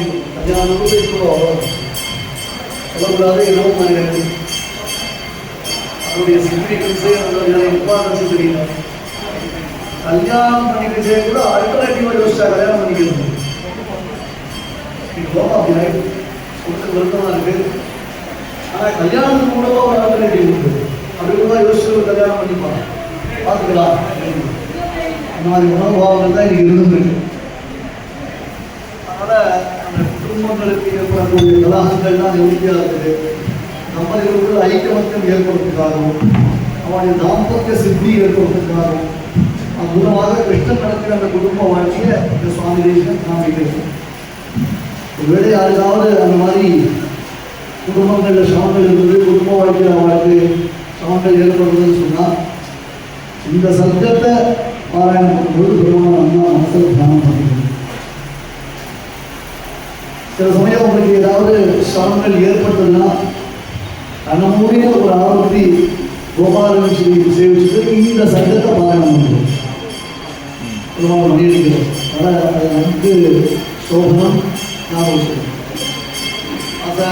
பண்ணிக்கணும். கல்யாணம் கூட சொல்லக்கூடாது. என்னவோ அதனுடைய சிக்னிஃபிகன்ஸு அதனுடைய இம்பார்ட்டன்ஸு தெரியல. கல்யாணம் பண்ணிக்கிட்டே கூட அல்டர்னேட்டிவாக யோசிச்சா கல்யாணம் பண்ணிக்கிறது. அப்படி ஆகிடுது. கொஞ்சம் வருத்தமாக இருக்குது. ஆனால் கல்யாணத்துக்கு கூட ஒரு ஆல்டர்னேட்டிவ் இருக்குது. அப்படி கூட யோசிச்சு ஒரு கல்யாணம் பண்ணிப்பாங்க. பார்த்துக்கலாம். அந்த மாதிரி மனோபாவங்கள் தான் இன்னைக்கு இருந்துருக்கு. அதனால் அந்த குடும்பங்களுக்கு ஏற்படக்கூடிய கலாகங்கள்லாம் நிவர்த்தியாக இருக்குது. நம்மளுக்கு ஐக்கியமத்தம் ஏற்படுத்துவதற்காகவும் அவனுடைய தாம்பத்திய சித்தி ஏற்படுத்துவதற்காகவும் மூலமாக கிருஷ்ணன் நடக்கிற அந்த குடும்ப வாழ்க்கையை இந்த சுவாமி தேசிகன் காமிக்கிறது. ஒருவேளை யாருக்காவது அந்த மாதிரி குடும்பங்களில் சமங்கள் இருந்தது, குடும்ப வாழ்க்கையில் அவளுக்கு சமங்கள் ஏற்படுறதுன்னு சொன்னால் இந்த சப்ஜத்தை பாராயணம் பண்ணும்போது பெருமான அண்ணா மனசில் தியானம் பண்ணிக்கணும். சில சமயம் உங்களுக்கு ஏதாவது சமங்கள் ஏற்பட்டதுன்னா நம்முடைய ஒரு ஆரோக்கிய கோபாலன் சேவிச்சுட்டு இந்த சட்டத்தை பாராயணம் பண்ணுறோம். பண்ணியிருக்கிறோம். ஆனால் அது நமக்கு சோபனம் ஞாபகம்.